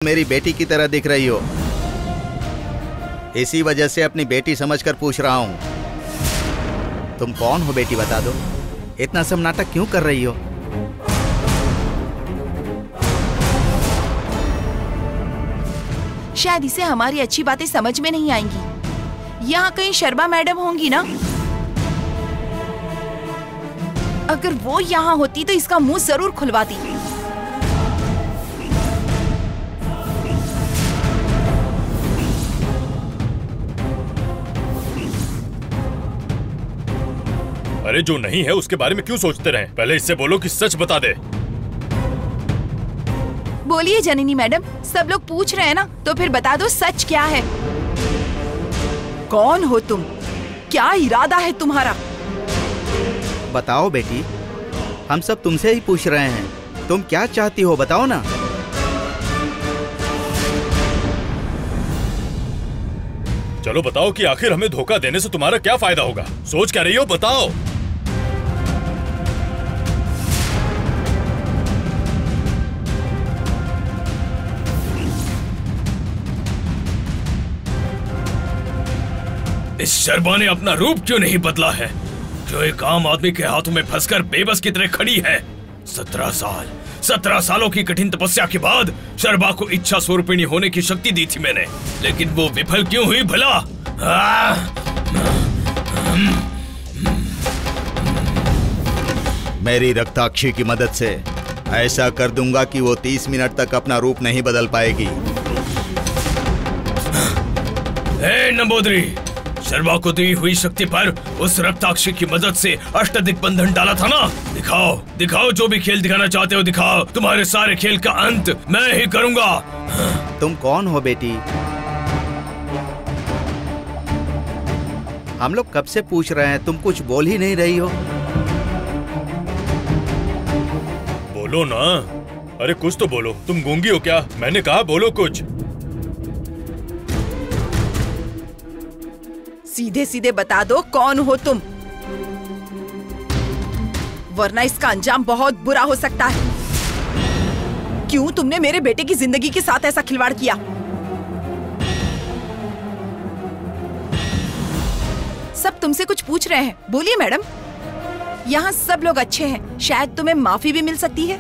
मेरी बेटी की तरह दिख रही हो, इसी वजह से अपनी बेटी समझकर पूछ रहा हूं। तुम कौन हो बेटी, बता दो। इतना सब नाटक क्यों कर रही हो? शायद इसे हमारी अच्छी बातें समझ में नहीं आएंगी। यहाँ कहीं शर्मा मैडम होंगी ना? अगर वो यहाँ होती तो इसका मुंह जरूर खुलवाती। अरे जो नहीं है उसके बारे में क्यों सोचते रहे? पहले इससे बोलो कि सच बता दे। बोलिए जननी मैडम, सब लोग पूछ रहे हैं ना, तो फिर बता दो सच क्या है। कौन हो तुम? क्या इरादा है तुम्हारा? बताओ बेटी, हम सब तुमसे ही पूछ रहे हैं। तुम क्या चाहती हो, बताओ ना। चलो बताओ कि आखिर हमें धोखा देने से तुम्हारा क्या फायदा होगा? सोच क्या रही हो, बताओ। इस शर्मा ने अपना रूप क्यों नहीं बदला है, जो एक आम आदमी के हाथों में फंसकर बेबस की तरह खड़ी है। 17 सालों की कठिन तपस्या के बाद शर्मा को इच्छा स्वरूपिणी होने की शक्ति दी थी मैंने, लेकिन वो विफल क्यों हुई भला? मेरी रक्ताक्षी की मदद से ऐसा कर दूंगा कि वो 30 मिनट तक अपना रूप नहीं बदल पाएगी। नंबोदरी, शर्मा को दी हुई शक्ति पर उस रक्ताक्षी की मदद से अष्टदिक बंधन डाला था ना? दिखाओ दिखाओ, जो भी खेल दिखाना चाहते हो दिखाओ। तुम्हारे सारे खेल का अंत मैं ही करूंगा। तुम कौन हो बेटी? हम लोग कब से पूछ रहे हैं, तुम कुछ बोल ही नहीं रही हो। बोलो ना, अरे कुछ तो बोलो। तुम गूंगी हो क्या? मैंने कहा बोलो कुछ। सीधे सीधे बता दो कौन हो तुम, वरना इसका अंजाम बहुत बुरा हो सकता है। क्यों तुमने मेरे बेटे की जिंदगी के साथ ऐसा खिलवाड़ किया? सब तुमसे कुछ पूछ रहे हैं, बोलिए मैडम। यहाँ सब लोग अच्छे हैं, शायद तुम्हें माफी भी मिल सकती है।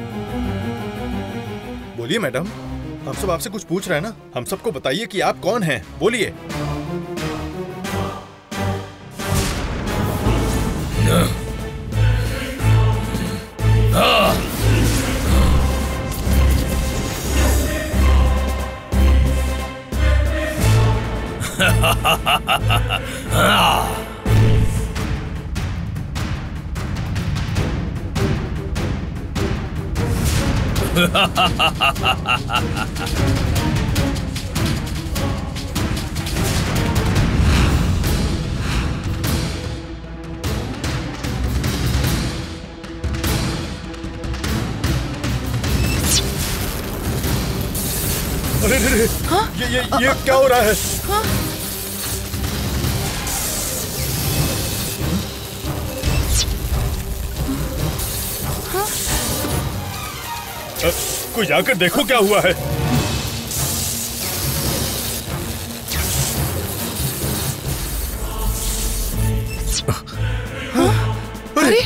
बोलिए मैडम, हम सब आपसे कुछ पूछ रहे हैं ना, हम सबको बताइए कि आप कौन हैं, बोलिए। अरे हाँ? ये क्या हो रहा है? हाँ? कोई जाकर देखो क्या हुआ है। हाँ? अरे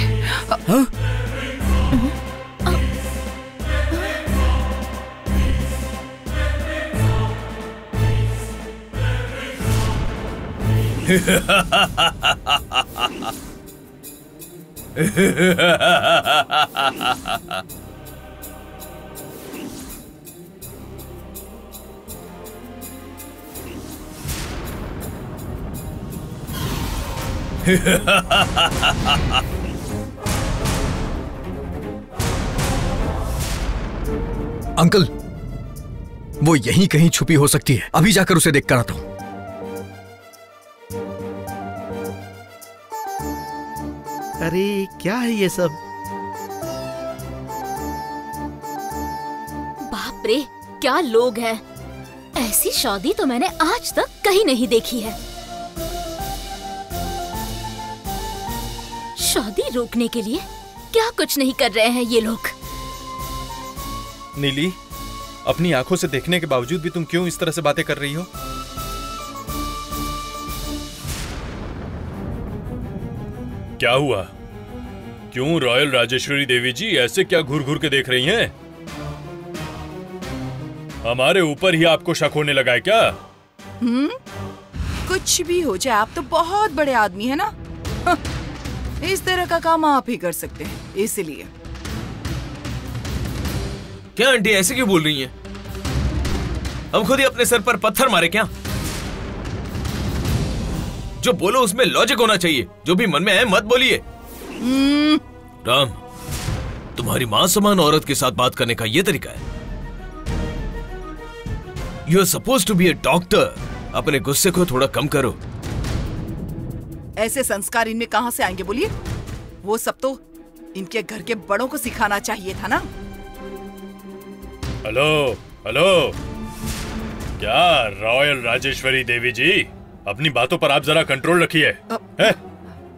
हाँ? अंकल, वो यहीं कहीं छुपी हो सकती है, अभी जाकर उसे देखकर आता हूं। अरे क्या है ये सब? बाप रे, क्या लोग हैं। ऐसी शादी तो मैंने आज तक कहीं नहीं देखी है। शादी रोकने के लिए क्या कुछ नहीं कर रहे हैं ये लोग। नीली, अपनी आंखों से देखने के बावजूद भी तुम क्यों इस तरह से बातें कर रही हो? क्या हुआ? क्यों रॉयल राजेश्वरी देवी जी ऐसे क्या घूर घूर के देख रही हैं? हमारे ऊपर ही आपको शक होने लगा है क्या? कुछ भी हो जाए, आप तो बहुत बड़े आदमी है ना। इस तरह का काम आप ही कर सकते हैं, इसलिए। क्या आंटी ऐसे क्यों बोल रही हैं? हम खुद ही अपने सर पर पत्थर मारे क्या? जो बोलो उसमें लॉजिक होना चाहिए। जो भी मन में है मत बोलिए। राम, तुम्हारी मां समान औरत के साथ बात करने का यह तरीका है? You are suppose to be a doctor. अपने गुस्से को थोड़ा कम करो। ऐसे संस्कार इनमें कहां से आएंगे बोलिए? वो सब तो इनके घर के बड़ों को सिखाना चाहिए था ना। हेलो हेलो, क्या रॉयल राजेश्वरी देवी जी, अपनी बातों पर आप जरा कंट्रोल रखिए।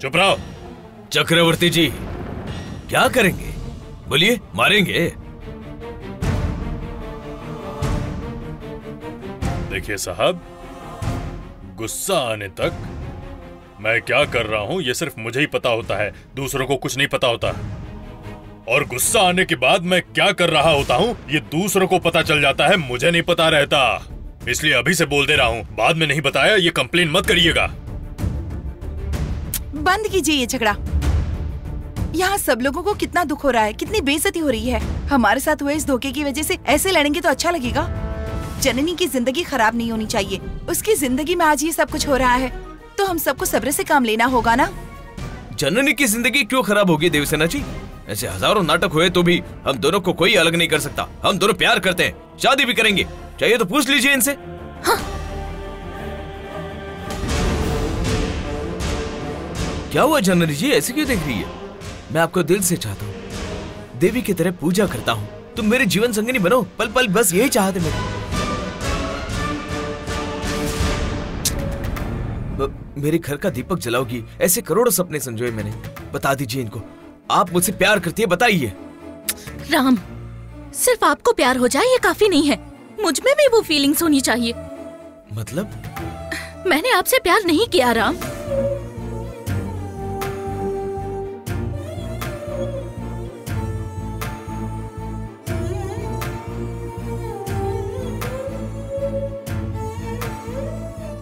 चुप रहो। चक्रवर्ती जी क्या करेंगे? बोलिए, मारेंगे? देखिए साहब, गुस्सा आने तक मैं क्या कर रहा हूं ये सिर्फ मुझे ही पता होता है, दूसरों को कुछ नहीं पता होता। और गुस्सा आने के बाद मैं क्या कर रहा होता हूं ये दूसरों को पता चल जाता है, मुझे नहीं पता रहता। इसलिए अभी से बोल दे रहा हूं, बाद में नहीं बताया ये कंप्लेन मत करिएगा। बंद कीजिए ये झगड़ा। यहाँ सब लोगों को कितना दुख हो रहा है, कितनी बेइज्जती हो रही है। हमारे साथ हुए इस धोखे की वजह से ऐसे लड़ेंगे तो अच्छा लगेगा? जननी की जिंदगी खराब नहीं होनी चाहिए। उसकी जिंदगी में आज ये सब कुछ हो रहा है तो हम सबको सब्र से काम लेना होगा ना। जननी की जिंदगी क्यों खराब होगी देवसेना जी? ऐसे हजारों नाटक हुए तो भी हम दोनों को कोई अलग नहीं कर सकता। हम दोनों प्यार करते हैं, शादी भी करेंगे। चाहिए तो पूछ लीजिए इनसे। हाँ। क्या हुआ जननी जी, ऐसे क्यों देख रही है? मैं आपको दिल से चाहता हूँ, देवी की तरह पूजा करता हूँ। तुम मेरे जीवन संगिनी बनो पल पल, बस यही चाहते मेरे। मेरे घर का दीपक जलाओगी, ऐसे करोड़ों सपने संजोए मैंने। बता दीजिए इनको, आप मुझसे प्यार करती है, बताइए। राम, सिर्फ आपको प्यार हो जाए ये काफी नहीं है, मुझ में भी वो फीलिंग्स होनी चाहिए। मतलब? मैंने आपसे प्यार नहीं किया राम।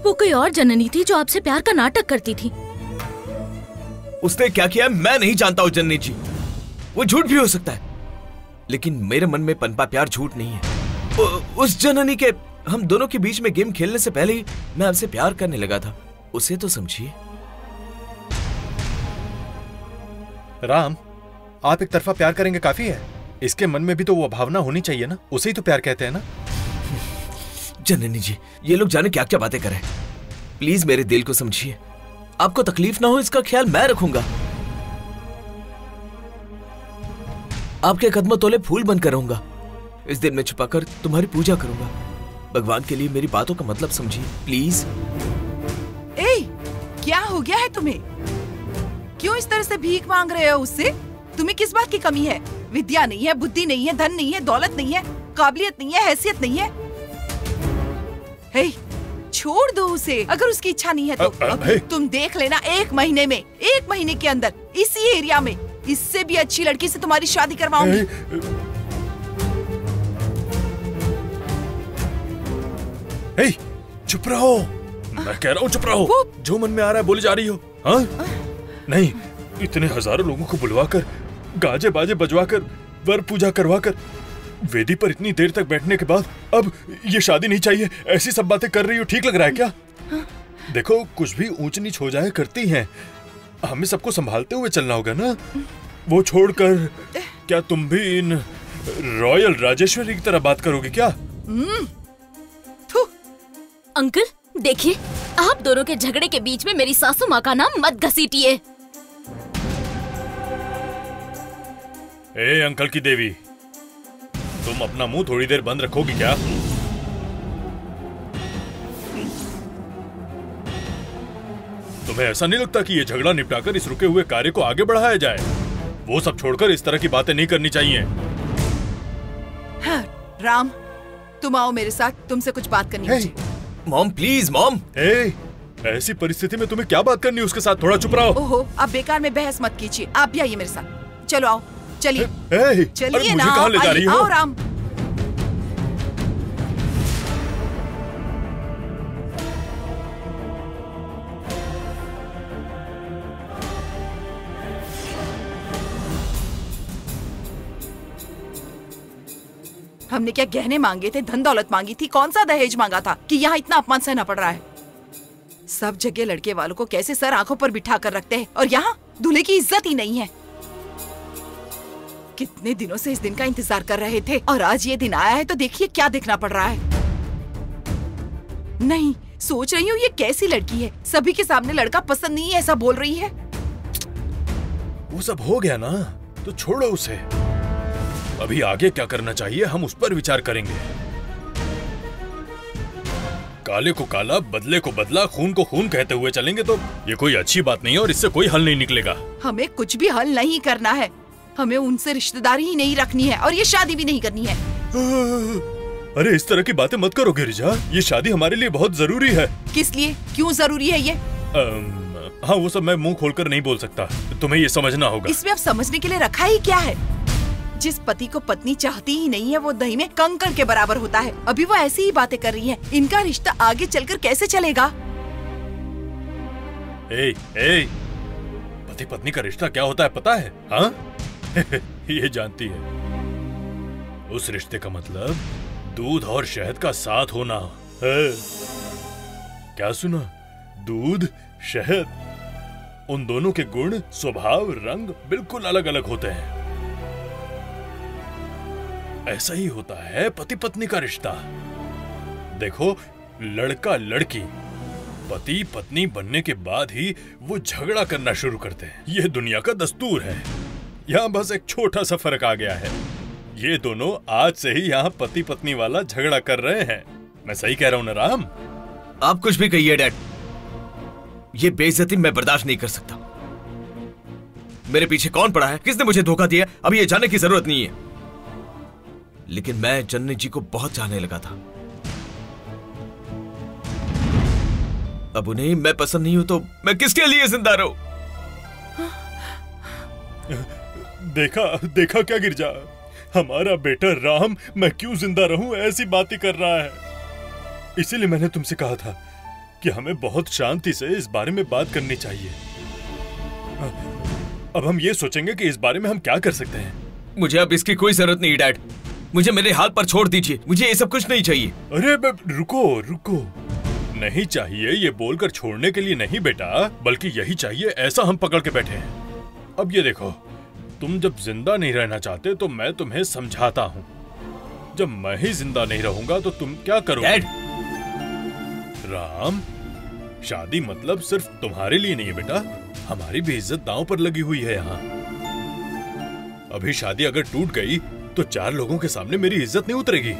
वो कोई और जननी थी जो आपसे प्यार का नाटक करती थी। उसने क्या किया मैं नहीं जानता हूँ जननी जी। वो झूठ भी हो सकता है, लेकिन मेरे मन में पनपा प्यार झूठ नहीं है। उस जननी के, हम दोनों के बीच में गेम खेलने से पहले ही मैं आपसे प्यार करने लगा था। उसे तो समझिए। राम, आप एक तरफा प्यार करेंगे काफी है, इसके मन में भी तो वो भावना होनी चाहिए ना, उसे ही तो प्यार कहते हैं ना। जननी जी, ये लोग जाने क्या क्या बातें कर रहे हैं। प्लीज मेरे दिल को समझिए। आपको तकलीफ ना हो इसका ख्याल मैं रखूंगा। आपके कदमों तोले फूल बनकर रहूंगा। इस दिन में छुपाकर तुम्हारी पूजा करूंगा। भगवान के लिए मेरी बातों का मतलब समझिए प्लीज। क्या हो गया है तुम्हें? क्यों इस तरह से भीख मांग रहे हो उससे? तुम्हें किस बात की कमी है? विद्या नहीं है, बुद्धि नहीं है, धन नहीं है, दौलत नहीं है, काबिलियत नहीं है, हैसियत नहीं है। छोड़ दो उसे, अगर उसकी इच्छा नहीं है तो। तुम देख लेना, एक महीने के अंदर इसी एरिया में इससे भी अच्छी लड़की से तुम्हारी शादी करवाऊंगी। चुप रहो, मैं कह रहा हूँ चुप रहो। जो मन में आ रहा है बोली जा रही हो। हाँ? नहीं, इतने हजारों लोगों को बुलवाकर, गाजे बाजे बजवाकर, वर पूजा करवाकर, वेदी पर इतनी देर तक बैठने के बाद अब ये शादी नहीं चाहिए, ऐसी सब बातें कर रही हो, ठीक लग रहा है क्या? देखो, कुछ भी ऊंच नीच हो जाए करती हैं, हमें सबको संभालते हुए चलना होगा ना। वो छोड़कर क्या तुम भी इन रॉयल राजेश्वरी की तरह बात करोगे क्या? अंकल देखिए, आप दोनों के झगड़े के बीच में मेरी सासू माँ का नाम मत घसीटिए। अंकल की देवी, तुम अपना मुंह थोड़ी देर बंद रखोगी क्या? तुम्हें ऐसा नहीं लगता कि ये झगड़ा निपटाकर इस रुके हुए कार्य को आगे बढ़ाया जाए? वो सब छोड़कर इस तरह की बातें नहीं करनी चाहिए। हाँ, राम, तुम आओ मेरे साथ, तुमसे कुछ बात करनी है मुझे। Mom please mom. ऐसी परिस्थिति में तुम्हें क्या बात करनी है उसके साथ? थोड़ा चुप रहो। ओहो, अब बेकार में बहस मत कीजिए, आप भी आइए मेरे साथ। चलो आओ, चलिए चलिए ना, कहाँ ले जा रही हो? आओ राम। हमने क्या गहने मांगे थे, धन दौलत मांगी थी, कौन सा दहेज मांगा था कि यहाँ इतना अपमान सहना पड़ रहा है? सब जगह लड़के वालों को कैसे सर आंखों पर बिठा कर रखते हैं, और यहाँ दूल्हे की इज्जत ही नहीं है। कितने दिनों से इस दिन का इंतजार कर रहे थे और आज ये दिन आया है तो देखिए क्या देखना पड़ रहा है। नहीं, सोच रही हूँ ये कैसी लड़की है, सभी के सामने लड़का पसंद नहीं है ऐसा बोल रही है। वो सब हो गया ना, तो छोड़ो उसे। अभी आगे क्या करना चाहिए हम उस पर विचार करेंगे। काले को काला, बदले को बदला, खून को खून कहते हुए चलेंगे तो ये कोई अच्छी बात नहीं है और इससे कोई हल नहीं निकलेगा। हमें कुछ भी हल नहीं करना है, हमें उनसे रिश्तेदारी ही नहीं रखनी है और ये शादी भी नहीं करनी है। अरे इस तरह की बातें मत करो गिरिजा, ये शादी हमारे लिए बहुत जरूरी है। किस लिए, क्यों जरूरी है ये? हाँ वो सब मैं मुंह खोलकर नहीं बोल सकता, तुम्हें ये समझना होगा। इसमें अब समझने के लिए रखा ही क्या है? जिस पति को पत्नी चाहती ही नहीं है वो दही में कंकड़ के बराबर होता है। अभी वो ऐसी ही बातें कर रही हैं, इनका रिश्ता आगे चलकर कैसे चलेगा? पति पत्नी का रिश्ता क्या होता है पता है? हाँ ये जानती है। उस रिश्ते का मतलब दूध और शहद का साथ होना है। क्या सुना? दूध, शहद, उन दोनों के गुण, स्वभाव, रंग बिल्कुल अलग अलग होते हैं। ऐसा ही होता है पति पत्नी का रिश्ता। देखो, लड़का लड़की पति पत्नी बनने के बाद ही वो झगड़ा करना शुरू करते हैं। ये दुनिया का दस्तूर है। यहाँ बस एक छोटा सा फर्क आ गया है, ये दोनों आज से ही यहाँ पति पत्नी वाला झगड़ा कर रहे हैं। मैं सही कह रहा हूँ ना राम? आप कुछ भी कहिए डैड, ये बेइज्जती मैं बर्दाश्त नहीं कर सकता। मेरे पीछे कौन पड़ा है, किसने मुझे धोखा दिया, अभी ये जानने की जरूरत नहीं है। लेकिन मैं जननी जी को बहुत चाहने लगा था। अब उन्हें मैं पसंद नहीं हूं तो मैं किसके लिए जिंदा रहूं? देखा क्या गिरजा, हमारा बेटा राम मैं क्यों जिंदा रहूं ऐसी बातें कर रहा है। इसीलिए मैंने तुमसे कहा था कि हमें बहुत शांति से इस बारे में बात करनी चाहिए। अब हम ये सोचेंगे कि इस बारे में हम क्या कर सकते हैं। मुझे अब इसकी कोई जरूरत नहीं डैड, मुझे मेरे हाल पर छोड़ दीजिए, मुझे ये सब कुछ नहीं चाहिए। अरे रुको, नहीं चाहिए ये बोलकर छोड़ने के लिए नहीं बेटा, बल्कि यही चाहिए ऐसा हम पकड़ के बैठे हैं। अब ये देखो, तुम जब जिंदा नहीं रहना चाहते तो मैं तुम्हें समझाता हूँ। जब मैं ही जिंदा नहीं रहूंगा तो तुम क्या करोगे? डैड! राम, शादी मतलब सिर्फ तुम्हारे लिए नहीं है बेटा, हमारी भी इज्जत दांव पर लगी हुई है यहाँ। अभी शादी अगर टूट गई तो 4 लोगों के सामने मेरी इज्जत नहीं उतरेगी।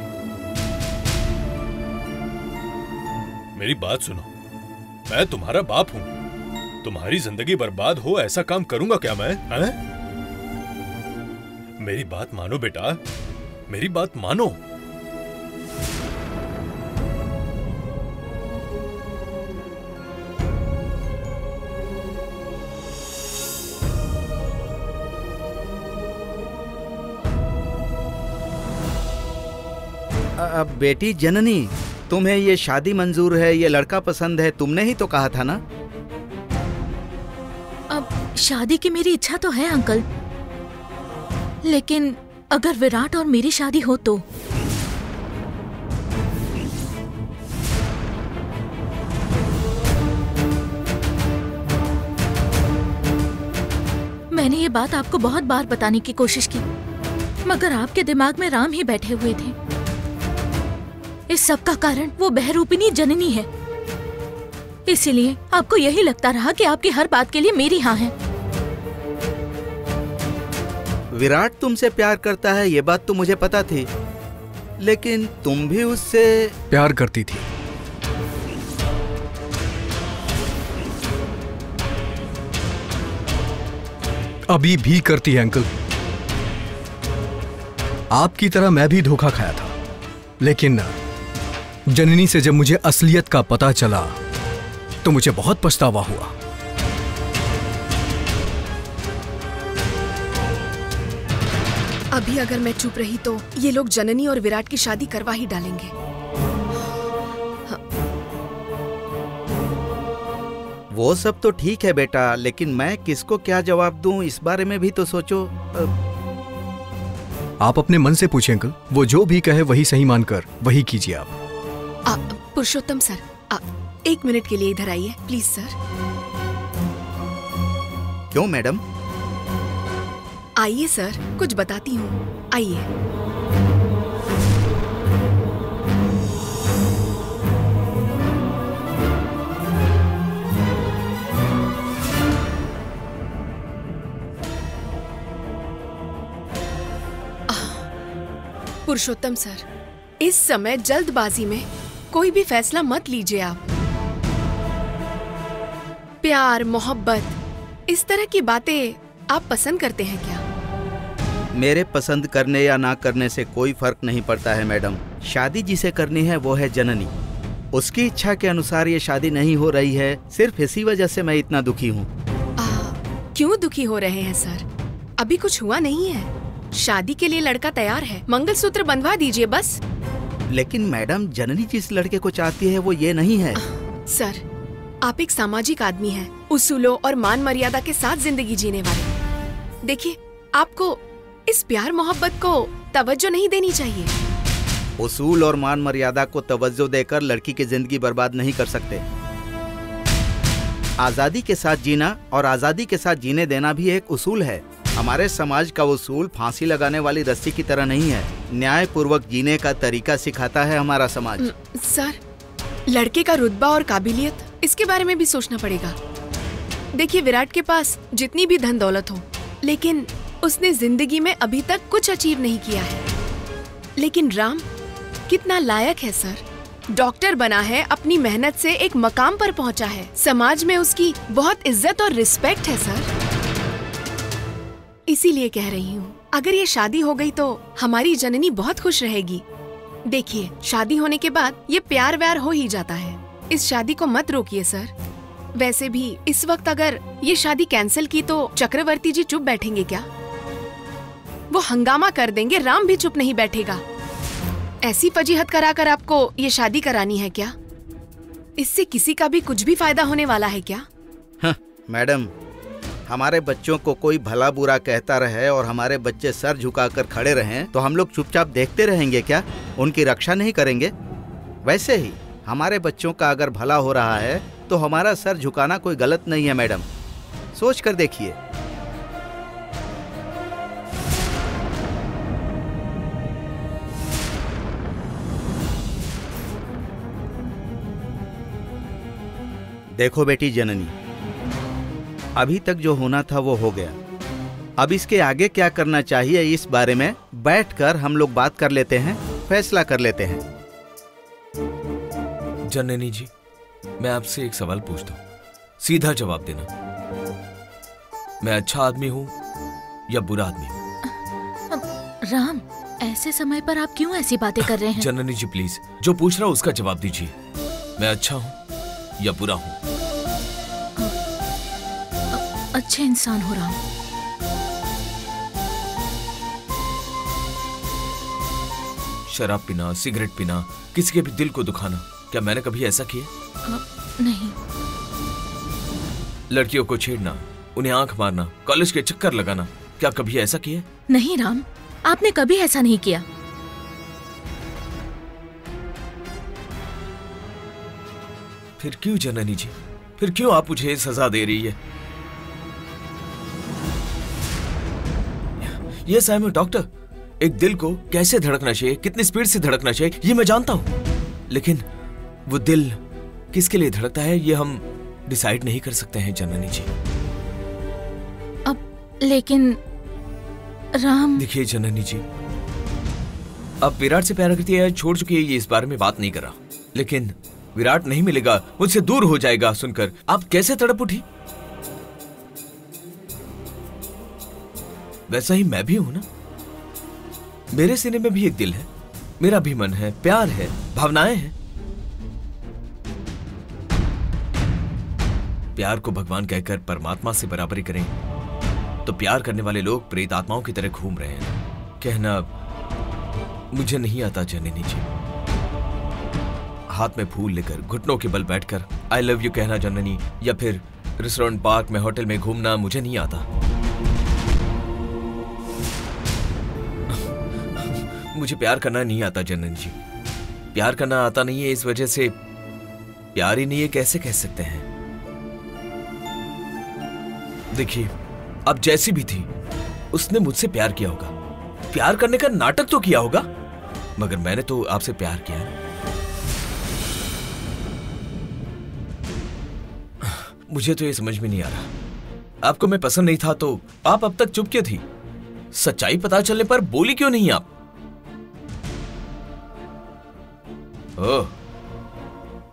मेरी बात सुनो, मैं तुम्हारा बाप हूं, तुम्हारी जिंदगी बर्बाद हो ऐसा काम करूंगा क्या मैं? मेरी बात मानो बेटा, मेरी बात मानो। अब बेटी जननी, तुम्हें ये शादी मंजूर है, ये लड़का पसंद है, तुमने ही तो कहा था ना? अब शादी की मेरी इच्छा तो है अंकल, लेकिन अगर विराट और मेरी शादी हो तो? मैंने ये बात आपको बहुत बार बताने की कोशिश की, मगर आपके दिमाग में राम ही बैठे हुए थे। इस सब का कारण वो बहरूपिनी जननी है, इसीलिए आपको यही लगता रहा कि आपकी हर बात के लिए मेरी हाँ है। विराट तुमसे प्यार करता है ये बात तो मुझे पता थी, लेकिन तुम भी उससे प्यार करती थी। अभी भी करती है अंकल। आपकी तरह मैं भी धोखा खाया था, लेकिन जननी से जब मुझे असलियत का पता चला तो मुझे बहुत पछतावा हुआ। अभी अगर मैं चुप रही तो ये लोग जननी और विराट की शादी करवा ही डालेंगे। वो सब तो ठीक है बेटा, लेकिन मैं किसको क्या जवाब दूं इस बारे में भी तो सोचो। आप अपने मन से पूछें अंकल, वो जो भी कहे वही सही मानकर वही कीजिए आप। पुरुषोत्तम सर, 1 मिनट के लिए इधर आइए प्लीज सर। क्यों मैडम? आइए सर, कुछ बताती हूँ, आइए। पुरुषोत्तम सर, इस समय जल्दबाजी में कोई भी फैसला मत लीजिए आप। प्यार, मोहब्बत, इस तरह की बातें आप पसंद करते हैं क्या? मेरे पसंद करने या ना करने से कोई फर्क नहीं पड़ता है मैडम। शादी जिसे करनी है वो है जननी। उसकी इच्छा के अनुसार ये शादी नहीं हो रही है, सिर्फ इसी वजह से मैं इतना दुखी हूँ। क्यों दुखी हो रहे हैं सर? अभी कुछ हुआ नहीं है, शादी के लिए लड़का तैयार है, मंगलसूत्र बंधवा दीजिए बस। लेकिन मैडम, जननी जिस लड़के को चाहती है वो ये नहीं है। सर, आप एक सामाजिक आदमी हैं, उसूलों और मान मर्यादा के साथ जिंदगी जीने वाले। देखिए, आपको इस प्यार मोहब्बत को तवज्जो नहीं देनी चाहिए। उसूल और मान मर्यादा को तवज्जो देकर लड़की की जिंदगी बर्बाद नहीं कर सकते। आजादी के साथ जीना और आजादी के साथ जीने देना भी एक उसूल है। हमारे समाज का उसूल फांसी लगाने वाली रस्सी की तरह नहीं है। न्याय पूर्वक जीने का तरीका सिखाता है हमारा समाज। सर, लड़के का रुतबा और काबिलियत, इसके बारे में भी सोचना पड़ेगा। देखिए, विराट के पास जितनी भी धन दौलत हो, लेकिन उसने जिंदगी में अभी तक कुछ अचीव नहीं किया है। लेकिन राम कितना लायक है सर, डॉक्टर बना है, अपनी मेहनत से एक मकाम पर पहुंचा है, समाज में उसकी बहुत इज्जत और रिस्पेक्ट है सर। इसीलिए कह रही हूँ, अगर ये शादी हो गई तो हमारी जननी बहुत खुश रहेगी। देखिए, शादी होने के बाद ये प्यार व्यार हो ही जाता है। इस शादी को मत रोकिए सर। वैसे भी इस वक्त अगर ये शादी कैंसिल की तो चक्रवर्ती जी चुप बैठेंगे क्या? वो हंगामा कर देंगे, राम भी चुप नहीं बैठेगा। ऐसी फजीहत कराकर आपको ये शादी करानी है क्या? इससे किसी का भी कुछ भी फायदा होने वाला है क्या? हाँ, मैडम, हमारे बच्चों को कोई भला बुरा कहता रहे और हमारे बच्चे सर झुकाकर खड़े रहें तो हम लोग चुपचाप देखते रहेंगे क्या? उनकी रक्षा नहीं करेंगे? वैसे ही हमारे बच्चों का अगर भला हो रहा है तो हमारा सर झुकाना कोई गलत नहीं है मैडम। सोच कर देखिए। देखो बेटी जननी, अभी तक जो होना था वो हो गया। अब इसके आगे क्या करना चाहिए इस बारे में बैठकर हम लोग बात कर लेते हैं, फैसला कर लेते हैं। जननी जी, मैं आपसे एक सवाल पूछता हूँ, सीधा जवाब देना। मैं अच्छा आदमी हूँ या बुरा आदमी हूँ? राम, ऐसे समय पर आप क्यों ऐसी बातें कर रहे हैं? जननी जी प्लीज, जो पूछ रहा हूँ उसका जवाब दीजिए। मैं अच्छा हूँ या बुरा हूँ? अच्छे इंसान हो रहा हूँ। शराब पीना, सिगरेट पीना, किसी के भी दिल को दुखाना, क्या मैंने कभी ऐसा किया? नहीं। लड़कियों को छेड़ना, उन्हें आंख मारना, कॉलेज के चक्कर लगाना, क्या कभी ऐसा किया? नहीं राम, आपने कभी ऐसा नहीं किया। फिर क्यों जननी जी, फिर क्यों आप मुझे सजा दे रही है? Yes, I am doctor. एक दिल को कैसे धड़कना चाहिए, कितनी स्पीड से धड़कना चाहिए, ये मैं जानता हूं। लेकिन वो दिल किसके लिए धड़कता है ये हम डिसाइड नहीं कर सकते हैं जननी जी। अब लेकिन राम, देखिए जननी जी, अब विराट से प्यार करती है, छोड़ चुकी है, ये इस बारे में बात नहीं कर रहा। लेकिन विराट नहीं मिलेगा, मुझसे दूर हो जाएगा सुनकर आप कैसे तड़प उठी? वैसा ही मैं भी हूं ना, मेरे सीने में भी एक दिल है, मेरा भी मन है, प्यार है, भावनाएं हैं। प्यार को भगवान कहकर परमात्मा से बराबरी करें तो प्यार करने वाले लोग प्रेत आत्माओं की तरह घूम रहे हैं। कहना मुझे नहीं आता जननी जी। हाथ में फूल लेकर घुटनों के बल बैठकर आई लव यू कहना जननी, या फिर रेस्टोरेंट, पार्क में, होटल में घूमना मुझे नहीं आता। मुझे प्यार करना नहीं आता जननी जी। प्यार करना आता नहीं है, इस वजह से प्यार ही नहीं है कैसे कह सकते हैं। देखिए, अब जैसी भी थी उसने मुझसे प्यार किया होगा, प्यार करने का नाटक तो किया होगा, मगर मैंने तो आपसे प्यार किया है। मुझे तो ये समझ में नहीं आ रहा, आपको मैं पसंद नहीं था तो आप अब तक चुप क्यों थी? सच्चाई पता चलने पर बोली क्यों नहीं आप? ओह,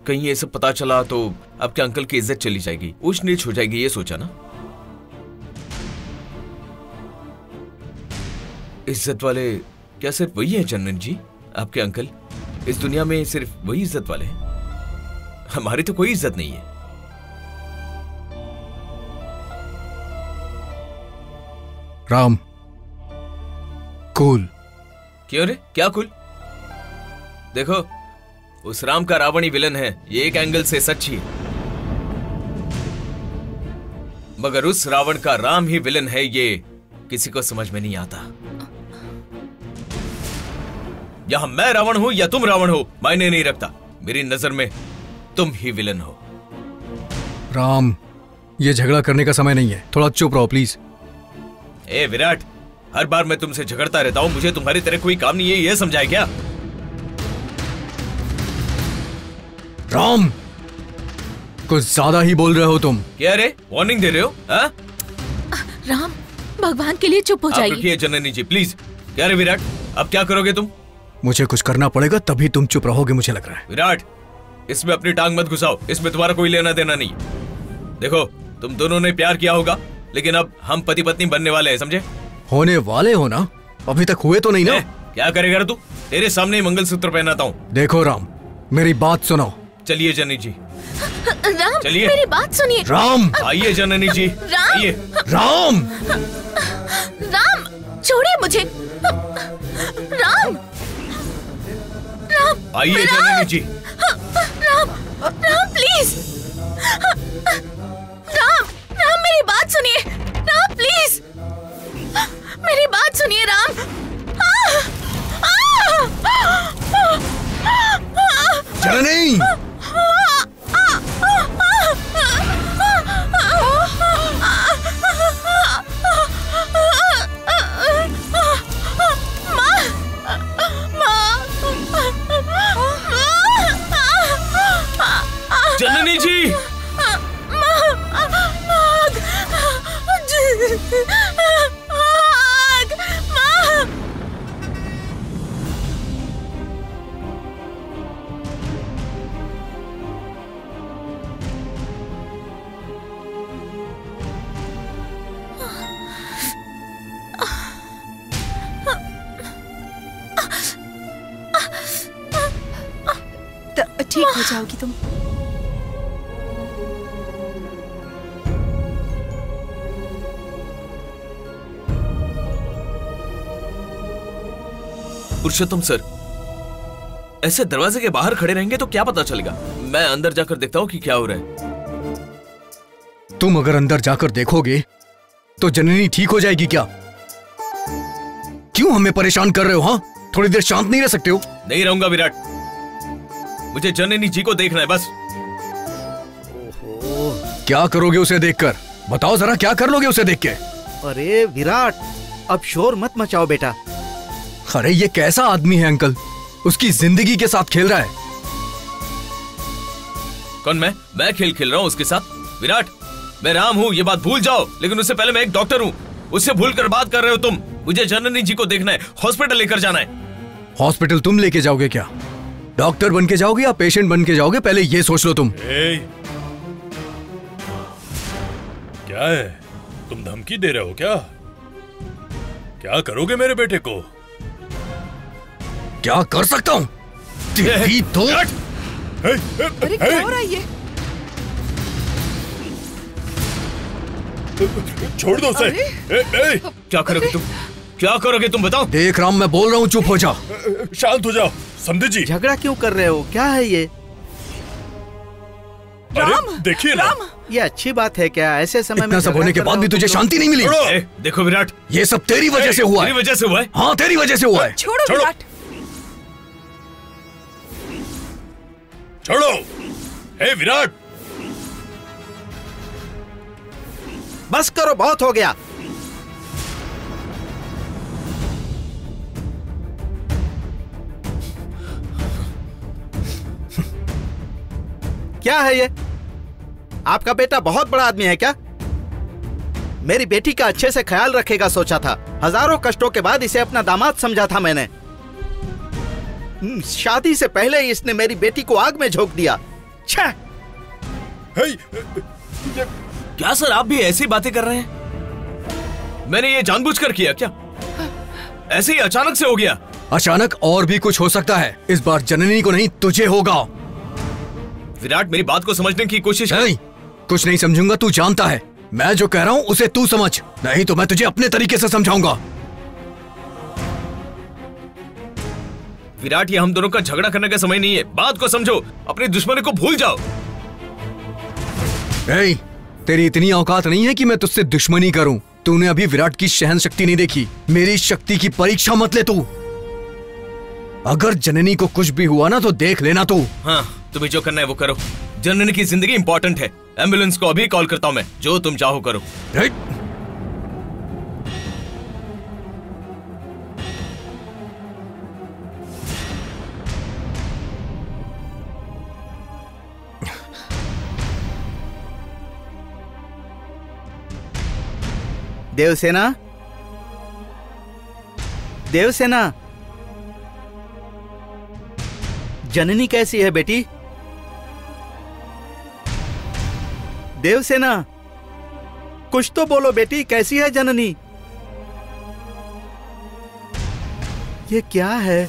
कहीं ये सब पता चला तो आपके अंकल की इज्जत चली जाएगी, ऊंच नीच हो जाएगी, ये सोचा ना? इज्जत वाले क्या सिर्फ वही है चंदन जी? आपके अंकल इस दुनिया में सिर्फ वही इज्जत वाले हैं? हमारी तो कोई इज्जत नहीं है। राम, कूल। क्यों रे, क्या कूल? देखो, उस राम का रावण ही विलन है, ये एक एंगल से सच्ची है, मगर उस रावण का राम ही विलन है, ये किसी को समझ में नहीं आता। यहां मैं रावण हूं या तुम रावण हो मायने नहीं रखता, मेरी नजर में तुम ही विलन हो। राम, ये झगड़ा करने का समय नहीं है, थोड़ा चुप रहो प्लीज। ए विराट, हर बार मैं तुमसे झगड़ता रहता हूं, मुझे तुम्हारी तरह कोई काम नहीं है, ये समझाए क्या? राम, कुछ ज्यादा ही बोल रहे हो तुम। क्या रे, वार्निंग दे रहे हो? हा? राम, भगवान के लिए चुप हो जाइए। रुकिए जननी जी प्लीज। क्या रे विराट, अब क्या करोगे तुम? मुझे कुछ करना पड़ेगा तभी तुम चुप रहोगे, मुझे लग रहा है। विराट, इसमें अपनी टांग मत घुसाओ, इसमें तुम्हारा कोई लेना देना नहीं। देखो, तुम दोनों ने प्यार किया होगा, लेकिन अब हम पति पत्नी बनने वाले हैं, समझे? होने वाले हो ना? अभी तक हुए तो नहीं ना? क्या करेगा तू? तेरे सामने ही मंगलसूत्र पहनाता हूँ। देखो राम, मेरी बात सुनो। चलिए जननी जी। राम, चलिए, मेरी बात सुनिए। राम, आइए जननी जी, आइए। राम, राम, छोड़िए मुझे। राम, राम, आइए जननी जी। राम, राम प्लीज। राम, राम मेरी बात सुनिए। राम प्लीज, मेरी बात सुनिए राम। जननी, जननी जी, ठीक हो जाओगी तुम। पुरुषोत्तम सर, ऐसे दरवाजे के बाहर खड़े रहेंगे तो क्या पता चलेगा? मैं अंदर जाकर देखता हूँ कि क्या हो रहा है। तुम अगर अंदर जाकर देखोगे तो जननी ठीक हो जाएगी क्या? क्यों हमें परेशान कर रहे हो? हाँ, थोड़ी देर शांत नहीं रह सकते हो? नहीं रहूंगा विराट, मुझे जननी जी को देखना है बस। क्या करोगे उसे देखकर? बताओ जरा, क्या कर लोगे उसे देख के? अरे विराट, अब शोर मत मचाओ बेटा। अरे ये कैसा आदमी है अंकल, उसकी जिंदगी के साथ खेल रहा है। कौन? मैं खेल खेल रहा हूँ उसके साथ? विराट, मैं राम हूँ, ये बात भूल जाओ, लेकिन उससे पहले मैं एक डॉक्टर हूँ। उससे भूल कर बात कर रहे हो तुम। मुझे जननी जी को देखना है, हॉस्पिटल लेकर जाना है। हॉस्पिटल तुम लेके जाओगे क्या? डॉक्टर बन के जाओगे या पेशेंट बन के जाओगे? पहले ये सोच लो तुम। क्या है, तुम धमकी दे रहे हो क्या? क्या करोगे मेरे बेटे को? क्या कर सकता हूँ? तेरी तो अरे क्या हो रहा है ये? छोड़ दो उसे। क्या करोगे तुम? क्या करोगे तुम बताओ? देख राम, मैं बोल रहा हूँ, चुप हो जा। शांत हो जाओ समधी जी। झगड़ा क्यों कर रहे हो? क्या है ये? अरे देखिए ना, ये अच्छी बात है क्या? ऐसे समय में इतना सब होने के बाद भी तुझे शांति नहीं मिली? देखो विराट, ये सब तेरी वजह से हुआ है। तेरी वजह से हुआ है? हाँ, तेरी वजह से हुआ है। छोड़ो विराट। छोड़ो। हे विराट, बस करो, बहुत हो गया। क्या है ये? आपका बेटा बहुत बड़ा आदमी है क्या? मेरी बेटी का अच्छे से ख्याल रखेगा सोचा था। हजारों कष्टों के बाद इसे अपना दामाद समझा था मैंने। शादी से पहले ही इसने मेरी बेटी को आग में झोंक दिया। छह! क्या सर, आप भी ऐसी बातें कर रहे हैं? मैंने ये जानबूझकर किया क्या? ऐसे ही अचानक से हो गया? अचानक और भी कुछ हो सकता है। इस बार जननी को नहीं, तुझे होगा। विराट, मेरी बात को समझने की कोशिश कर। नहीं, कुछ नहीं समझूंगा, तू जानता है। मैं जो कह रहा हूँ उसे तू समझ, नहीं तो मैं तुझे अपने तरीके से समझाऊंगा। विराट, ये हम दोनों का झगड़ा करने का समय नहीं है। बात को समझो, अपनी दुश्मनी को भूल जाओ। तेरी इतनी औकात नहीं है कि मैं तुझसे दुश्मनी करूं। तूने अभी विराट की सहन शक्ति नहीं देखी। मेरी शक्ति की परीक्षा मत ले तू। अगर जननी को कुछ भी हुआ ना तो देख लेना तू। हाँ, तुम्हें जो करना है वो करो। जननी की जिंदगी इंपॉर्टेंट है। एम्बुलेंस को अभी कॉल करता हूँ मैं। जो तुम चाहो करो। देवसेना, देवसेना, जननी कैसी है बेटी? देवसेना, कुछ तो बोलो बेटी, कैसी है जननी? ये क्या है?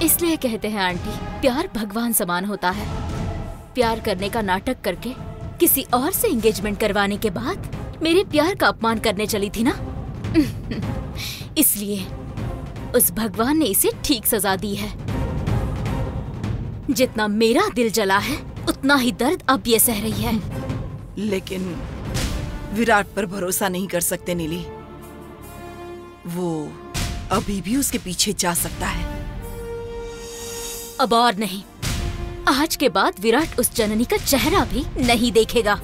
इसलिए कहते हैं आंटी, प्यार भगवान समान होता है। प्यार करने का नाटक करके किसी और से एंगेजमेंट करवाने के बाद मेरे प्यार का अपमान करने चली थी ना। इसलिए उस भगवान ने इसे ठीक सजा दी है। जितना मेरा दिल जला है उतना ही दर्द अब ये सह रही है। लेकिन विराट पर भरोसा नहीं कर सकते नीली। वो अभी भी उसके पीछे जा सकता है। अब और नहीं। आज के बाद विराट उस जननी का चेहरा भी नहीं देखेगा।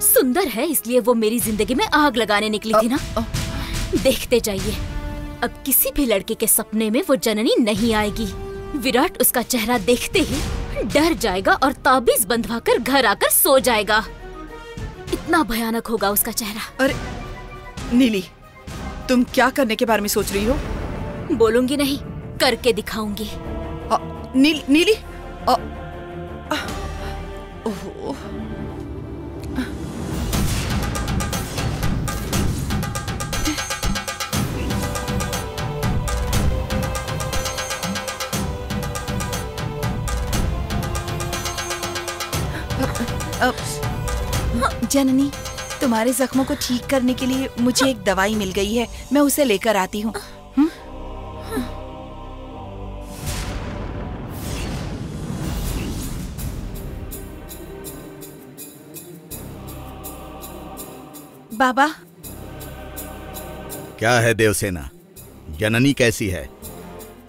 सुंदर है इसलिए वो मेरी जिंदगी में आग लगाने निकली थी ना। देखते जाइए, अब किसी भी लड़के के सपने में वो जननी नहीं आएगी। विराट उसका चेहरा देखते ही डर जाएगा और ताबीज बंधवाकर घर आकर सो जाएगा। इतना भयानक होगा उसका चेहरा। अरे नीली, तुम क्या करने के बारे में सोच रही हो? बोलूंगी नहीं, करके दिखाऊंगी। नीली, नीली, ओहो। जननी, तुम्हारे जख्मों को ठीक करने के लिए मुझे एक दवाई मिल गई है। मैं उसे लेकर आती हूँ। बाबा। क्या है देवसेना, जननी कैसी है?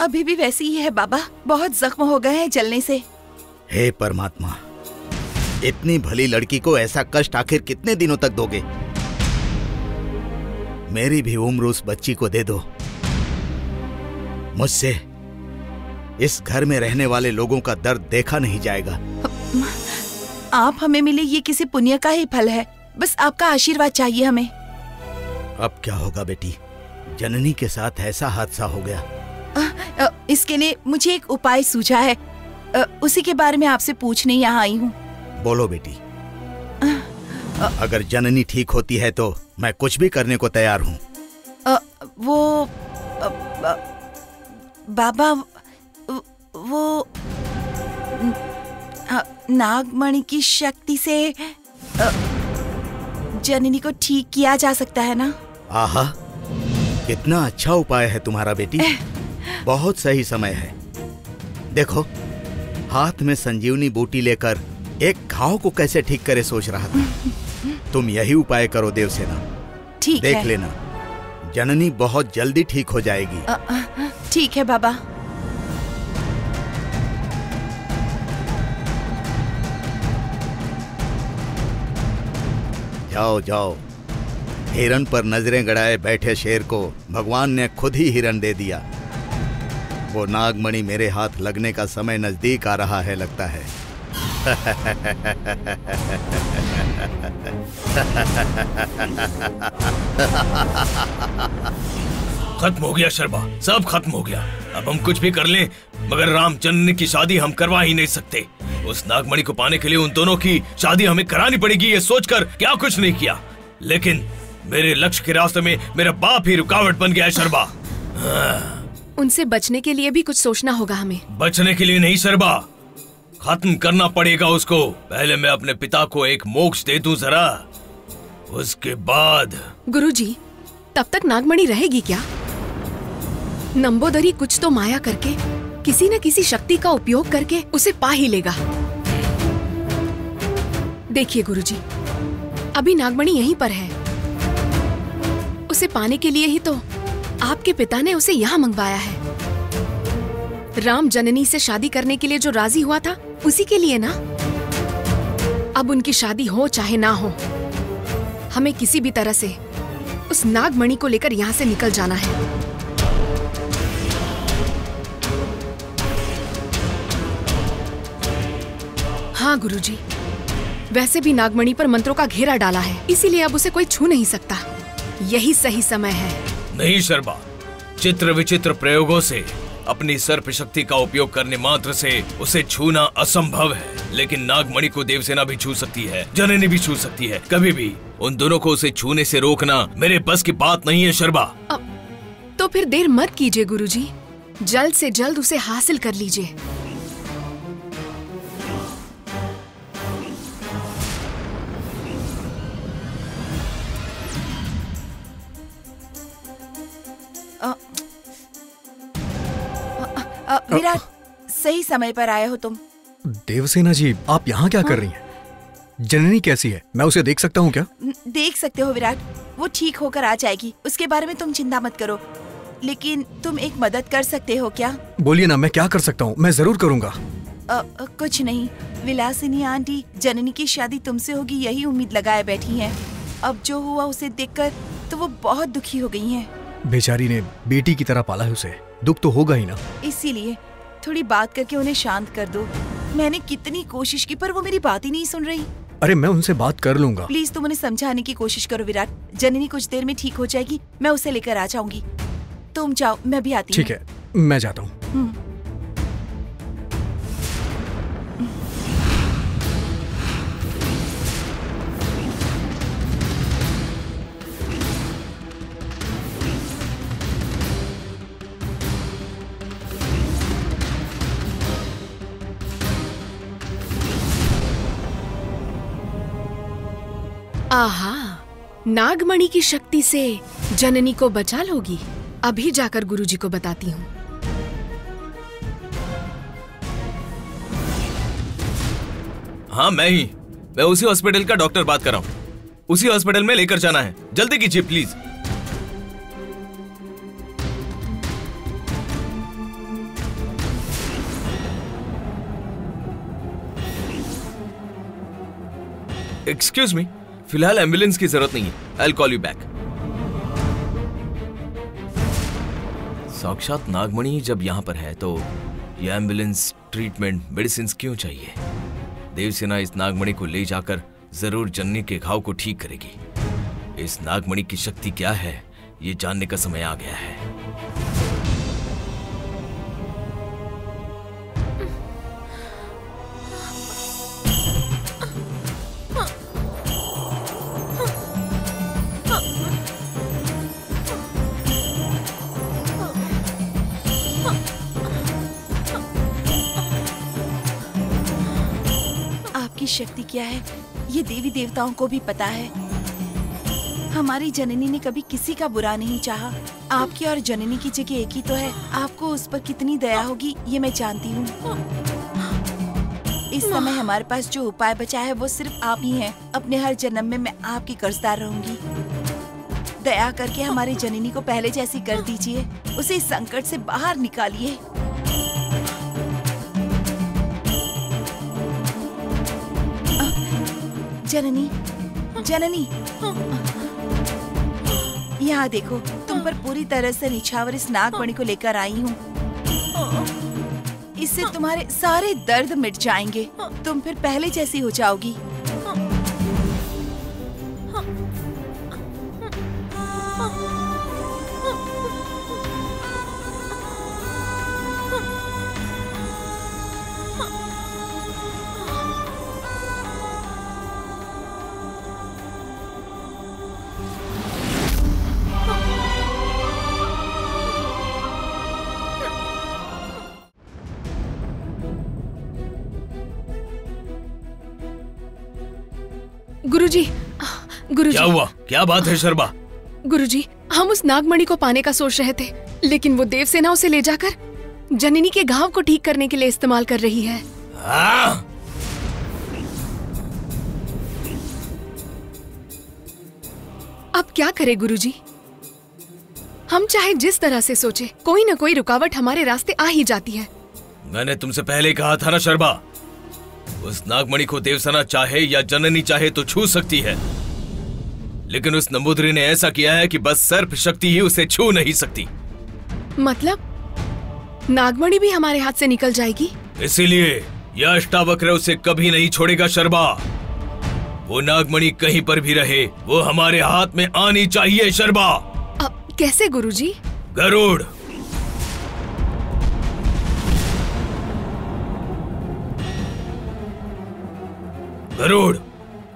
अभी भी वैसी ही है बाबा, बहुत जख्म हो गए हैं जलने से। हे परमात्मा, इतनी भली लड़की को ऐसा कष्ट आखिर कितने दिनों तक दोगे? मेरी भी उम्र उस बच्ची को दे दो। मुझसे इस घर में रहने वाले लोगों का दर्द देखा नहीं जाएगा। आप हमें मिले ये किसी पुण्य का ही फल है। बस आपका आशीर्वाद चाहिए हमें। अब क्या होगा बेटी? जननी के साथ ऐसा हादसा हो गया। इसके लिए मुझे एक उपाय सूझा है। उसी के बारे में आपसे पूछने यहाँ आई हूँ। बोलो बेटी। अगर जननी ठीक होती है तो मैं कुछ भी करने को तैयार हूँ। बाबा वो नागमणि की शक्ति से जननी को ठीक किया जा सकता है ना? आहा, कितना अच्छा उपाय है तुम्हारा बेटी। बहुत सही समय है। देखो, हाथ में संजीवनी बूटी लेकर एक घाव को कैसे ठीक करे सोच रहा था। तुम यही उपाय करो देवसेना। ठीक है। देख लेना, जननी बहुत जल्दी ठीक हो जाएगी। ठीक है बाबा। जाओ जाओ, हिरण पर नजरें गड़ाए बैठे शेर को भगवान ने खुद ही हिरण दे दिया। वो नागमणि मेरे हाथ लगने का समय नजदीक आ रहा है लगता है। खत्म हो गया शर्मा, सब खत्म हो गया। अब हम कुछ भी कर लें मगर राम जननी की शादी हम करवा ही नहीं सकते। उस नागमणि को पाने के लिए उन दोनों की शादी हमें करानी पड़ेगी, ये सोचकर क्या कुछ नहीं किया। लेकिन मेरे लक्ष्य के रास्ते में मेरा बाप ही रुकावट बन गया है शर्मा। उनसे बचने के लिए भी कुछ सोचना होगा हमें। बचने के लिए नहीं शर्मा, खत्म करना पड़ेगा उसको। पहले मैं अपने पिता को एक मोक्ष दे दूं जरा, उसके बाद। गुरुजी, तब तक नागमणि रहेगी क्या? नंबोदरी कुछ तो माया करके, किसी न किसी शक्ति का उपयोग करके उसे पा ही लेगा। देखिए गुरुजी, अभी नागमणि यहीं पर है। उसे पाने के लिए ही तो आपके पिता ने उसे यहाँ मंगवाया है। राम जननी से शादी करने के लिए जो राजी हुआ था, उसी के लिए ना। अब उनकी शादी हो चाहे ना हो, हमें किसी भी तरह से उस नागमणि को लेकर यहाँ से निकल जाना है। हाँ गुरुजी, वैसे भी नागमणि पर मंत्रों का घेरा डाला है, इसीलिए अब उसे कोई छू नहीं सकता। यही सही समय है। नहीं शर्मा, चित्र विचित्र प्रयोगों से, अपनी सर्प शक्ति का उपयोग करने मात्र से उसे छूना असंभव है। लेकिन नागमणि को देवसेना भी छू सकती है, जननी भी छू सकती है। कभी भी उन दोनों को उसे छूने से रोकना मेरे बस की बात नहीं है शर्मा। तो फिर देर मत कीजिए गुरुजी, जल्द से जल्द उसे हासिल कर लीजिए। विराट, सही समय पर आए हो तुम। देवसेना जी, आप यहाँ क्या कर रही हैं? जननी कैसी है? मैं उसे देख सकता हूँ क्या? देख सकते हो विराट, वो ठीक होकर आ जाएगी, उसके बारे में तुम चिंता मत करो। लेकिन तुम एक मदद कर सकते हो क्या? बोलिए ना, मैं क्या कर सकता हूँ? मैं जरूर करूँगा। कुछ नहीं, विलासिनी आंटी जननी की शादी तुमसे होगी यही उम्मीद लगाए बैठी हैं। अब जो हुआ उसे देखकर तो वो बहुत दुखी हो गई हैं। बेचारी ने बेटी की तरह पाला है उसे, दुख तो होगा ही ना। इसीलिए थोड़ी बात करके उन्हें शांत कर दो। मैंने कितनी कोशिश की पर वो मेरी बात ही नहीं सुन रही। अरे मैं उनसे बात कर लूंगा। प्लीज तुम उन्हें समझाने की कोशिश करो विराट। जननी कुछ देर में ठीक हो जाएगी, मैं उसे लेकर आ जाऊंगी। तुम जाओ, मैं भी आती हूँ। ठीक है, मैं जाता हूँ। आहा, नागमणि की शक्ति से जननी को बचा लोगी। अभी जाकर गुरुजी को बताती हूँ। हाँ मैं उसी हॉस्पिटल का डॉक्टर बात कर रहा हूँ। उसी हॉस्पिटल में लेकर जाना है, जल्दी कीजिए प्लीज। एक्सक्यूज मी, फिलहाल एम्बुलेंस की जरूरत नहीं है। I will call you back. साक्षात नागमणि जब यहाँ पर है तो ये एम्बुलेंस, ट्रीटमेंट, मेडिसिन क्यों चाहिए? देवसेना इस नागमणि को ले जाकर जरूर जननी के घाव को ठीक करेगी। इस नागमणि की शक्ति क्या है ये जानने का समय आ गया है। शक्ति क्या है ये देवी देवताओं को भी पता है। हमारी जननी ने कभी किसी का बुरा नहीं चाहा। आपकी और जननी की जगह एक ही तो है। आपको उस पर कितनी दया होगी ये मैं जानती हूँ। इस समय हमारे पास जो उपाय बचा है वो सिर्फ आप ही हैं। अपने हर जन्म में मैं आपकी कर्जदार रहूंगी। दया करके हमारी जननी को पहले जैसी कर दीजिए। उसे इस संकट से बाहर निकालिए। जननी, जननी, यहाँ देखो, तुम पर पूरी तरह से निछावर इस नागमणि को लेकर आई हूँ। इससे तुम्हारे सारे दर्द मिट जाएंगे। तुम फिर पहले जैसी हो जाओगी। गुरुजी, गुरुजी। क्या हुआ? क्या बात है शर्मा? गुरुजी, हम उस नागमणि को पाने का सोच रहे थे, लेकिन वो देवसेना उसे ले जाकर जननी के घाव को ठीक करने के लिए इस्तेमाल कर रही है। अब क्या करें गुरुजी? हम चाहे जिस तरह से सोचे, कोई न कोई रुकावट हमारे रास्ते आ ही जाती है। मैंने तुमसे पहले कहा था ना शर्मा, उस नागमणि को देवसेना चाहे या जननी चाहे तो छू सकती है, लेकिन उस नंबूदरी ने ऐसा किया है कि बस सर्प शक्ति ही उसे छू नहीं सकती। मतलब नागमणि भी हमारे हाथ से निकल जाएगी? इसीलिए यह अष्टावक्र उसे कभी नहीं छोड़ेगा शर्मा। वो नागमणि कहीं पर भी रहे, वो हमारे हाथ में आनी चाहिए शर्मा। अब कैसे गुरुजी? गरुड़, गरुड़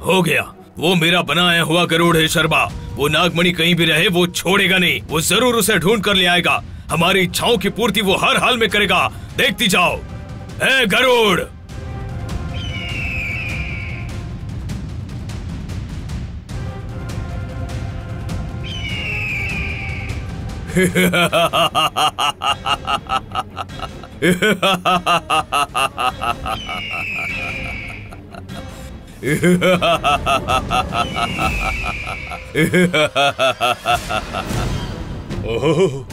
हो गया। वो मेरा बनाया हुआ गरुड़ है शर्मा। वो नागमणि कहीं भी रहे वो छोड़ेगा नहीं। वो जरूर उसे ढूंढ कर ले आएगा। हमारी इच्छाओं की पूर्ति वो हर हाल में करेगा। देखती जाओ। ए गरुड़, ओह,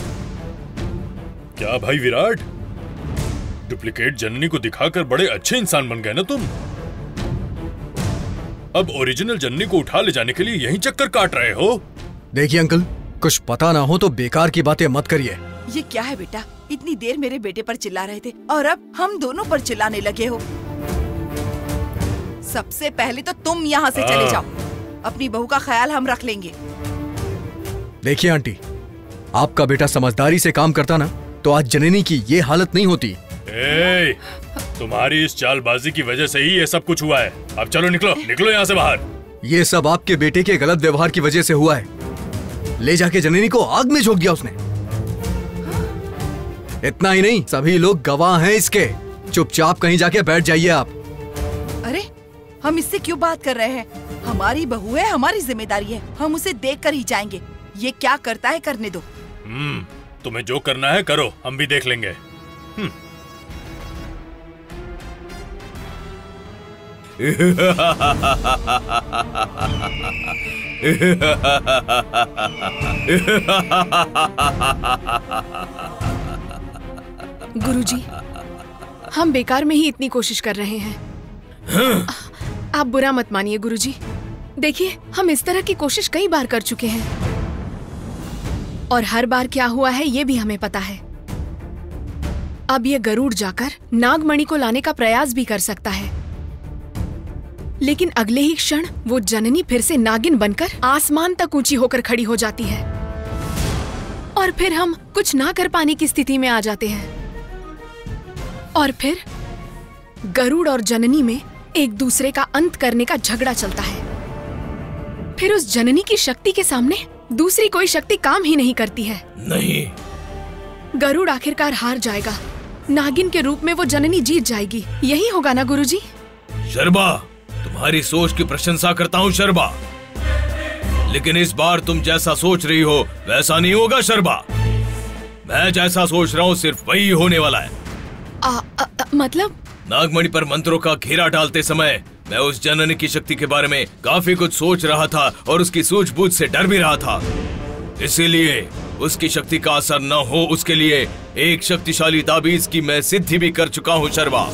क्या भाई विराट, डुप्लीकेट जननी को दिखाकर बड़े अच्छे इंसान बन गए ना तुम। अब ओरिजिनल जननी को उठा ले जाने के लिए यही चक्कर काट रहे हो। देखिए अंकल, कुछ पता ना हो तो बेकार की बातें मत करिए। ये क्या है बेटा? इतनी देर मेरे बेटे पर चिल्ला रहे थे और अब हम दोनों पर चिल्लाने लगे हो। सबसे पहले तो तुम यहाँ से चले जाओ। अपनी बहू का ख्याल हम रख लेंगे। देखिए आंटी, आपका बेटा समझदारी से काम करता ना तो आज जननी की ये हालत नहीं होती। तुम्हारी इस चालबाजी की वजह से ही ये सब कुछ हुआ है। अब चलो निकलो, निकलो यहाँ से बाहर। ये सब आपके बेटे के गलत व्यवहार की वजह से हुआ है। ले जाके जननी को आग में झोंक दिया उसने। इतना ही नहीं, सभी लोग गवाह हैं इसके। चुपचाप कहीं जाके बैठ जाइए आप। अरे हम इससे क्यों बात कर रहे हैं? हमारी बहू है, हमारी जिम्मेदारी है। हम उसे देख कर ही जाएंगे। ये क्या करता है करने दो। तुम्हें जो करना है करो, हम भी देख लेंगे। गुरुजी, हम बेकार में ही इतनी कोशिश कर रहे हैं। आप बुरा मत मानिए गुरुजी। देखिए, हम इस तरह की कोशिश कई बार कर चुके हैं और हर बार क्या हुआ है ये भी हमें पता है। अब ये गरुड़ जाकर नागमणि को लाने का प्रयास भी कर सकता है, लेकिन अगले ही क्षण वो जननी फिर से नागिन बनकर आसमान तक ऊंची होकर खड़ी हो जाती है और फिर हम कुछ ना कर पाने की स्थिति में आ जाते हैं। और फिर गरुड़ और जननी में एक दूसरे का अंत करने का झगड़ा चलता है। फिर उस जननी की शक्ति के सामने दूसरी कोई शक्ति काम ही नहीं करती है। नहीं, गरुड़ आखिरकार हार जाएगा। नागिन के रूप में वो जननी जीत जाएगी। यही होगा ना गुरुजी? शर्मा, तुम्हारी सोच की प्रशंसा करता हूँ शर्बा, लेकिन इस बार तुम जैसा सोच रही हो वैसा नहीं होगा शर्बा। मैं जैसा सोच रहा हूँ सिर्फ वही होने वाला है। मतलब? नागमणि पर मंत्रों का घेरा डालते समय मैं उस जननी की शक्ति के बारे में काफी कुछ सोच रहा था और उसकी सूझबूझ से डर भी रहा था। इसीलिए उसकी शक्ति का असर न हो उसके लिए एक शक्तिशाली ताबीज की मैं सिद्धि भी कर चुका हूँ शर्बा।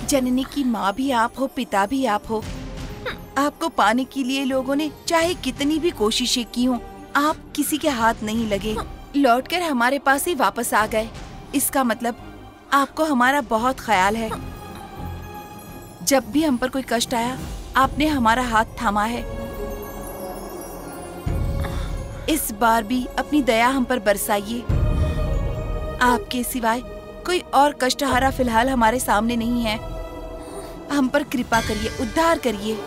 जननी की माँ भी आप हो, पिता भी आप हो। आपको पाने के लिए लोगों ने चाहे कितनी भी कोशिशें की हों, आप किसी के हाथ नहीं लगे, लौटकर हमारे पास ही वापस आ गए। इसका मतलब आपको हमारा बहुत ख्याल है। जब भी हम पर कोई कष्ट आया आपने हमारा हाथ थामा है। इस बार भी अपनी दया हम पर बरसाइए। आपके सिवाय कोई और कष्टहारा फिलहाल हमारे सामने नहीं है। हम पर कृपा करिए, उद्धार करिए।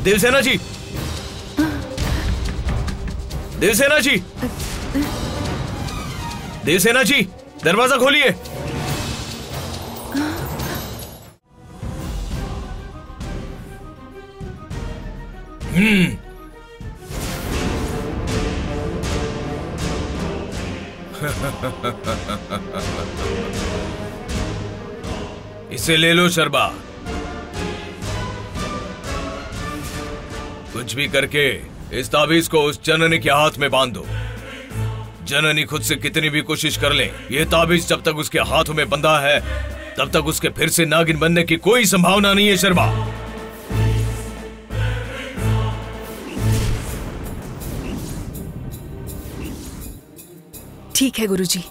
देवसेना जी, देवसेना जी, देवसेना जी, दरवाजा खोलिए। इसे ले लो शर्बा। कुछ भी करके इस ताबीज को उस जननी के हाथ में बांध दो। जननी खुद से कितनी भी कोशिश कर ले, ये ताबीज जब तक उसके हाथों में बंधा है तब तक उसके फिर से नागिन बनने की कोई संभावना नहीं है शर्मा। ठीक है गुरुजी।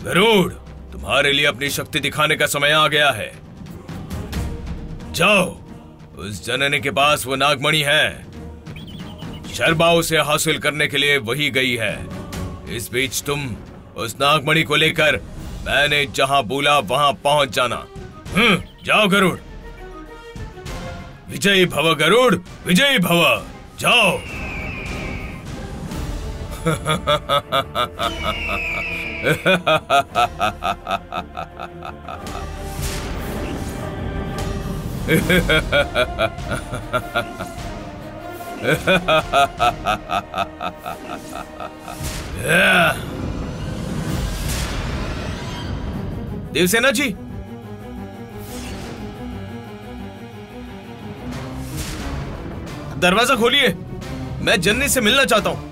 गरुड़, तुम्हारे लिए अपनी शक्ति दिखाने का समय आ गया है। जाओ, उस जननी के पास वो नागमणि है। शर्बा उसे हासिल करने के लिए वही गई है। इस बीच तुम उस नागमणि को लेकर मैंने जहां बोला वहां पहुंच जाना। जाओ गरुड़। विजयी भव गरुड़, विजयी भव। जाओ। देवसेना जी, दरवाजा खोलिए। मैं जननी से मिलना चाहता हूं।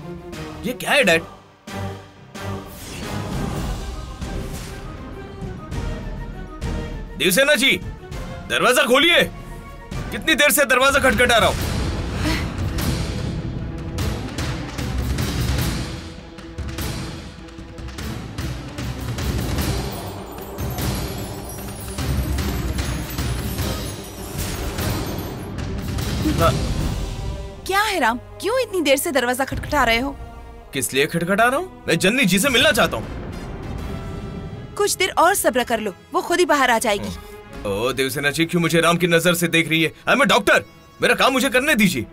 ये क्या है डैड? देवसेना जी, दरवाजा खोलिए। कितनी देर से दरवाजा खटखटा रहा हूं। क्या है राम? क्यों इतनी देर से दरवाजा खटखटा रहे हो? किस लिए खटखटा रहा हूँ? मैं जन्नी जी से मिलना चाहता हूँ। कुछ देर और सब्र कर लो, वो खुद ही बाहर आ जाएगी। ओ देवसेना जी, क्यों मुझे राम की नजर से देख रही है? आई एम अ डॉक्टर, मेरा काम मुझे करने दीजिए।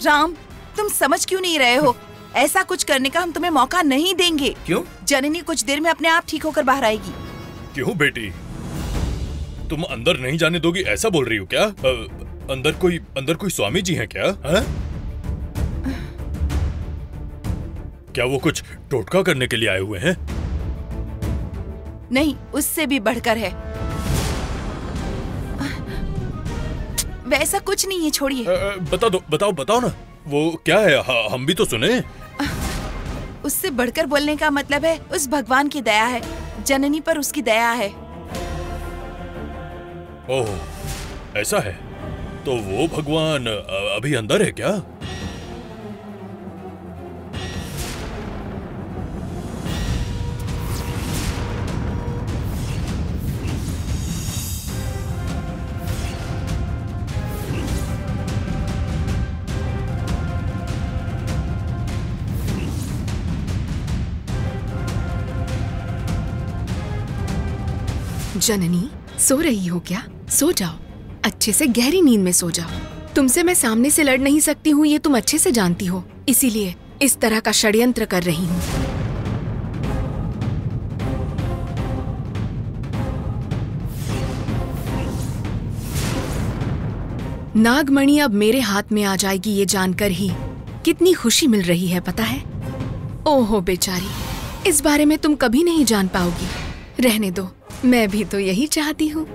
राम, तुम समझ क्यों नहीं रहे हो? ऐसा कुछ करने का हम तुम्हें मौका नहीं देंगे। क्यों? जननी कुछ देर में अपने आप ठीक होकर बाहर आएगी। क्यों बेटी, तुम अंदर नहीं जाने दोगी ऐसा बोल रही हो क्या? अंदर कोई स्वामी जी हैं क्या? है? क्या वो कुछ टोटका करने के लिए आए हुए हैं? नहीं, उससे भी बढ़कर है। वैसा कुछ नहीं है, छोड़िए। बताओ ना, वो क्या है? हम भी तो सुने। उससे बढ़कर बोलने का मतलब है उस भगवान की दया है, जननी पर उसकी दया है। ओह, ऐसा है? तो वो भगवान अभी अंदर है क्या? जननी, सो रही हो क्या? सो जाओ, अच्छे से गहरी नींद में सो जाओ। तुमसे मैं सामने से लड़ नहीं सकती हूँ, ये तुम अच्छे से जानती हो, इसीलिए इस तरह का षड्यंत्र कर रही हूँ। नागमणि अब मेरे हाथ में आ जाएगी, ये जानकर ही कितनी खुशी मिल रही है, पता है? ओहो बेचारी, इस बारे में तुम कभी नहीं जान पाओगी। रहने दो, मैं भी तो यही चाहती हूँ।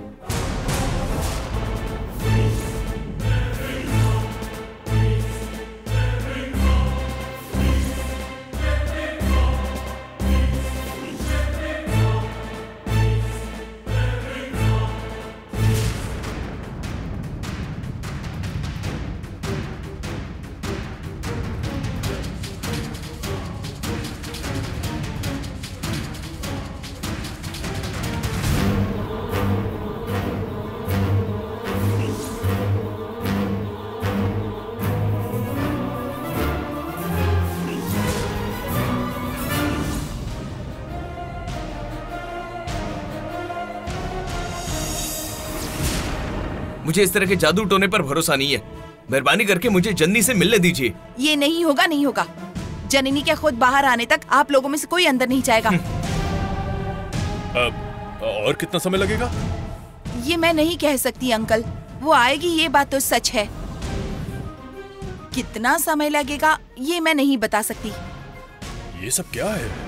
मुझे इस तरह के जादू टोने पर भरोसा नहीं है। मेहरबानी करके मुझे जन्नी से मिलने दीजिए। ये नहीं होगा, नहीं होगा। जननी के खुद बाहर आने तक आप लोगों में से कोई अंदर नहीं जाएगा। और कितना समय लगेगा? ये मैं नहीं कह सकती अंकल, वो आएगी, ये बात तो सच है। कितना समय लगेगा ये मैं नहीं बता सकती। ये सब क्या है?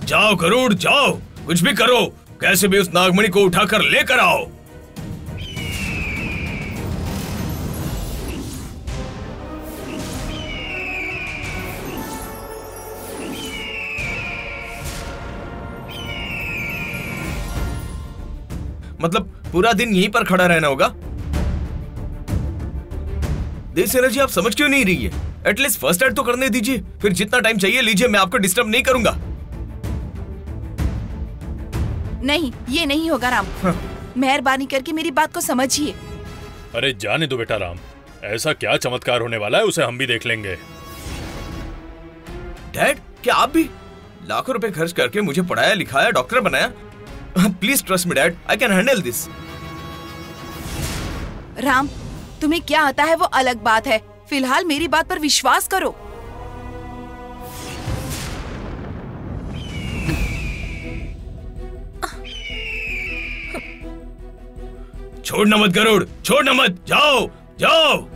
जाओ गरुड़, जाओ, कुछ भी करो, कैसे भी उस नागमणि को उठाकर लेकर आओ। मतलब पूरा दिन यहीं पर खड़ा रहना होगा? देवसेना जी, आप समझ क्यों नहीं रही है? एटलीस्ट फर्स्ट एड तो करने दीजिए, फिर जितना टाइम चाहिए लीजिए, मैं आपको डिस्टर्ब नहीं करूंगा। नहीं, ये नहीं होगा राम। मेहरबानी करके मेरी बात को समझिए। अरे जाने दो बेटा राम, ऐसा क्या चमत्कार होने वाला है, उसे हम भी देख लेंगे। डैड, क्या आप भी लाखों रुपए खर्च करके मुझे पढ़ाया, लिखाया, डॉक्टर बनाया? Please trust me dad, I can handle this. Ram, तुम्हें क्या आता है वो अलग बात है, फिलहाल मेरी बात पर विश्वास करो। छोड़ना मत गरुड़, छोड़ना मत, जाओ जाओ।